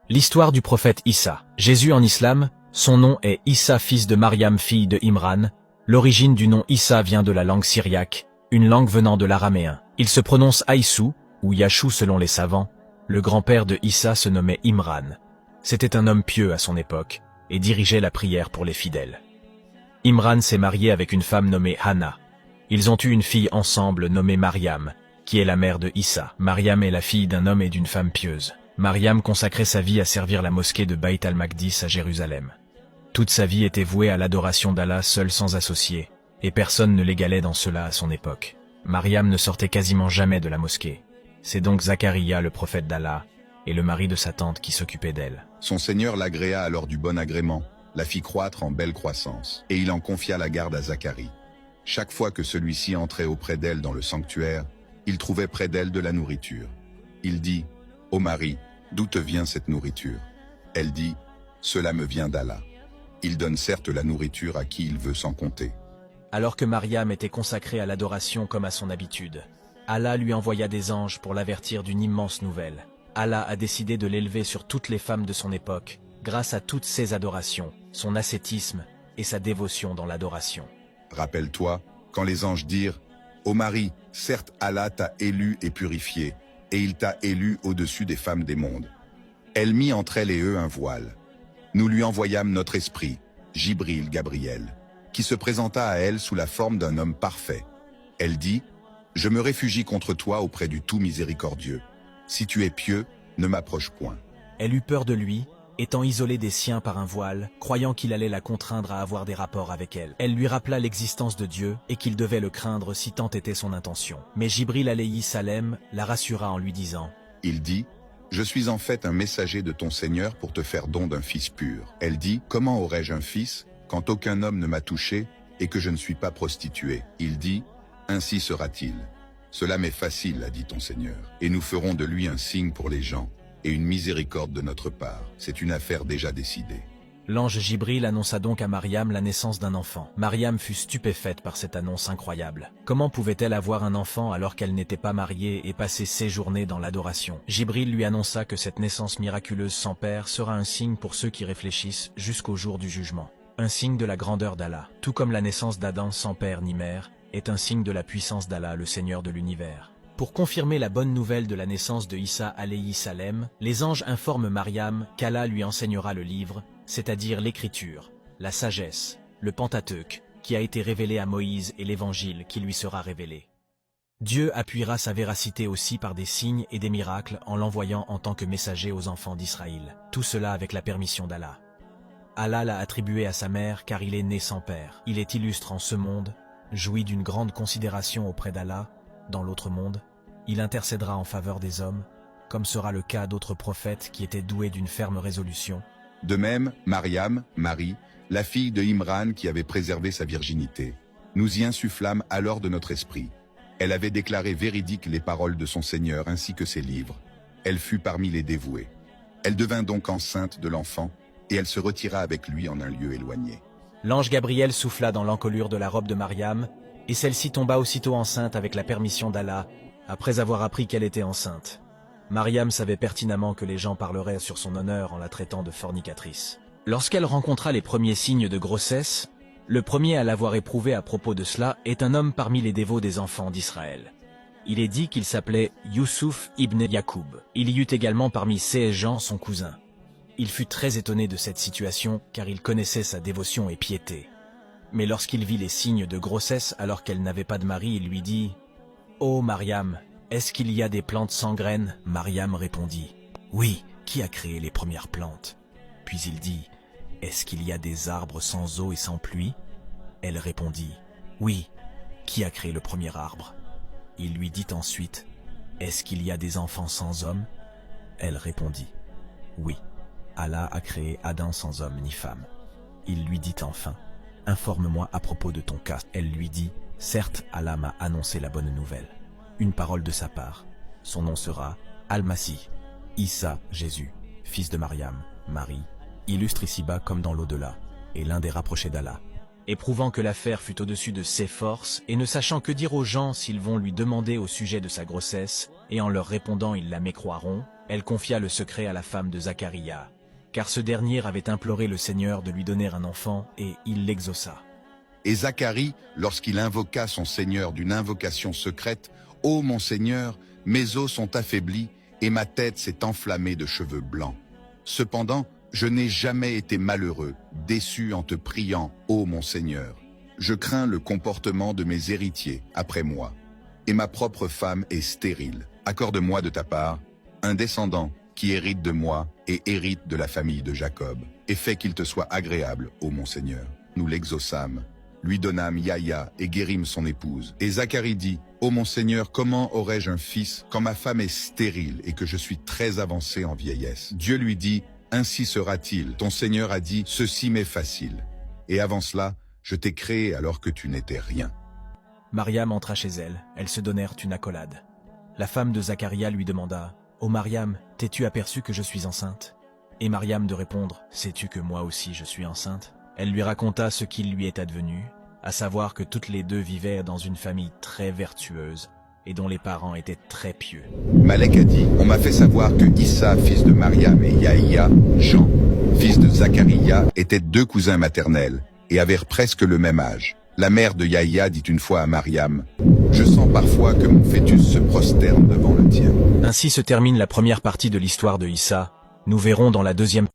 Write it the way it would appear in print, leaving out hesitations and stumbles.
L'histoire du prophète Issa. Jésus en islam, son nom est Issa fils de Mariam fille de Imran. L'origine du nom Issa vient de la langue syriaque, une langue venant de l'araméen. Il se prononce Aïssou, ou Yachou selon les savants. Le grand-père de Issa se nommait Imran. C'était un homme pieux à son époque, et dirigeait la prière pour les fidèles. Imran s'est marié avec une femme nommée Hana. Ils ont eu une fille ensemble nommée Mariam, qui est la mère de Issa. Mariam est la fille d'un homme et d'une femme pieuse. Mariam consacrait sa vie à servir la mosquée de Bayt al-Maqdis à Jérusalem. Toute sa vie était vouée à l'adoration d'Allah seul sans associé, et personne ne l'égalait dans cela à son époque. Mariam ne sortait quasiment jamais de la mosquée. C'est donc Zacharia, le prophète d'Allah, et le mari de sa tante qui s'occupait d'elle. Son Seigneur l'agréa alors du bon agrément, la fit croître en belle croissance, et il en confia la garde à Zacharie. Chaque fois que celui-ci entrait auprès d'elle dans le sanctuaire, il trouvait près d'elle de la nourriture. Il dit, « Ô Marie, d'où te vient cette nourriture ?» Elle dit, « Cela me vient d'Allah. Il donne certes la nourriture à qui il veut sans compter. » Alors que Mariam était consacrée à l'adoration comme à son habitude, Allah lui envoya des anges pour l'avertir d'une immense nouvelle. Allah a décidé de l'élever sur toutes les femmes de son époque, grâce à toutes ses adorations, son ascétisme et sa dévotion dans l'adoration. Rappelle-toi, quand les anges dirent, « Ô Marie, certes Allah t'a élu et purifié, et il t'a élu au-dessus des femmes des mondes. » Elle mit entre elle et eux un voile. Nous lui envoyâmes notre esprit, Jibril Gabriel, qui se présenta à elle sous la forme d'un homme parfait. Elle dit, « Je me réfugie contre toi auprès du tout miséricordieux. Si tu es pieux, ne m'approche point. » Elle eut peur de lui, étant isolée des siens par un voile, croyant qu'il allait la contraindre à avoir des rapports avec elle. Elle lui rappela l'existence de Dieu et qu'il devait le craindre si tant était son intention. Mais Jibril alayhi salam la rassura en lui disant, « Il dit, « Je suis en fait un messager de ton Seigneur pour te faire don d'un fils pur. » Elle dit, « Comment aurais-je un fils quand aucun homme ne m'a touché et que je ne suis pas prostituée ?» Il dit, « Ainsi sera-t-il. Cela m'est facile, a dit ton Seigneur, et nous ferons de lui un signe pour les gens et une miséricorde de notre part. C'est une affaire déjà décidée. » L'ange Jibril annonça donc à Mariam la naissance d'un enfant. Mariam fut stupéfaite par cette annonce incroyable. Comment pouvait-elle avoir un enfant alors qu'elle n'était pas mariée et passer ses journées dans l'adoration? Jibril lui annonça que cette naissance miraculeuse sans père sera un signe pour ceux qui réfléchissent jusqu'au jour du jugement. Un signe de la grandeur d'Allah, tout comme la naissance d'Adam sans père ni mère, est un signe de la puissance d'Allah, le Seigneur de l'univers. Pour confirmer la bonne nouvelle de la naissance de Issa alayhi salam, les anges informent Mariam qu'Allah lui enseignera le livre, c'est-à-dire l'écriture, la sagesse, le Pentateuque, qui a été révélé à Moïse et l'évangile qui lui sera révélé. Dieu appuiera sa véracité aussi par des signes et des miracles en l'envoyant en tant que messager aux enfants d'Israël, tout cela avec la permission d'Allah. Allah l'a attribué à sa mère car il est né sans père. Il est illustre en ce monde, jouit d'une grande considération auprès d'Allah. Dans l'autre monde, il intercédera en faveur des hommes, comme sera le cas d'autres prophètes qui étaient doués d'une ferme résolution. De même, Mariam, Marie, la fille de Imran qui avait préservé sa virginité, nous y insufflâmes alors de notre esprit. Elle avait déclaré véridiques les paroles de son Seigneur ainsi que ses livres. Elle fut parmi les dévoués. Elle devint donc enceinte de l'enfant, et elle se retira avec lui en un lieu éloigné. L'ange Gabriel souffla dans l'encolure de la robe de Mariam, et celle-ci tomba aussitôt enceinte avec la permission d'Allah, après avoir appris qu'elle était enceinte. Mariam savait pertinemment que les gens parleraient sur son honneur en la traitant de fornicatrice. Lorsqu'elle rencontra les premiers signes de grossesse, le premier à l'avoir éprouvé à propos de cela est un homme parmi les dévots des enfants d'Israël. Il est dit qu'il s'appelait Youssouf ibn Yacoub. Il y eut également parmi ses gens son cousin. Il fut très étonné de cette situation car il connaissait sa dévotion et piété. Mais lorsqu'il vit les signes de grossesse alors qu'elle n'avait pas de mari, il lui dit « Ô Mariam, est-ce qu'il y a des plantes sans graines ?» Mariam répondit « Oui, qui a créé les premières plantes ?» Puis il dit « Est-ce qu'il y a des arbres sans eau et sans pluie ?» Elle répondit « Oui, qui a créé le premier arbre ?» Il lui dit ensuite « Est-ce qu'il y a des enfants sans hommes ?» Elle répondit « Oui, Allah a créé Adam sans homme ni femme. » Il lui dit enfin « Informe-moi à propos de ton cas. » Elle lui dit « Certes, Allah m'a annoncé la bonne nouvelle. Une parole de sa part. Son nom sera Al-Masih, Issa, Jésus, fils de Mariam, Marie, illustre ici-bas comme dans l'au-delà, et l'un des rapprochés d'Allah. » Éprouvant que l'affaire fut au-dessus de ses forces, et ne sachant que dire aux gens s'ils vont lui demander au sujet de sa grossesse, et en leur répondant ils la mécroiront, Elle confia le secret à la femme de Zacharia, car ce dernier avait imploré le Seigneur de lui donner un enfant et il l'exauça. Et Zacharie, lorsqu'il invoqua son Seigneur d'une invocation secrète, « Ô mon Seigneur, mes os sont affaiblis et ma tête s'est enflammée de cheveux blancs. Cependant, je n'ai jamais été malheureux, déçu en te priant, ô mon Seigneur. Je crains le comportement de mes héritiers après moi, et ma propre femme est stérile. Accorde-moi de ta part un descendant qui hérite de moi et hérite de la famille de Jacob, et fais qu'il te soit agréable, ô mon Seigneur. » Nous l'exaucâmes, lui donnâmes Yahya et guérîmes son épouse. Et Zacharie dit, « Ô mon Seigneur, comment aurais-je un fils quand ma femme est stérile et que je suis très avancé en vieillesse ?» Dieu lui dit, « Ainsi sera-t-il. Ton Seigneur a dit, ceci m'est facile. Et avant cela, je t'ai créé alors que tu n'étais rien. » Mariam entra chez elle, elles se donnèrent une accolade. La femme de Zacharia lui demanda, « Ô Mariam, t'es-tu aperçue que je suis enceinte ?» Et Mariam de répondre, « Sais-tu que moi aussi je suis enceinte ?» Elle lui raconta ce qui lui est advenu, à savoir que toutes les deux vivaient dans une famille très vertueuse et dont les parents étaient très pieux. Malek a dit, « On m'a fait savoir que Issa, fils de Mariam, et Yahya, Jean, fils de Zacharia, étaient deux cousins maternels et avaient presque le même âge. La mère de Yahya dit une fois à Mariam, « Je sens parfois que mon fœtus se prosterne devant le tien. » Ainsi se termine la première partie de l'histoire de Issa. Nous verrons dans la deuxième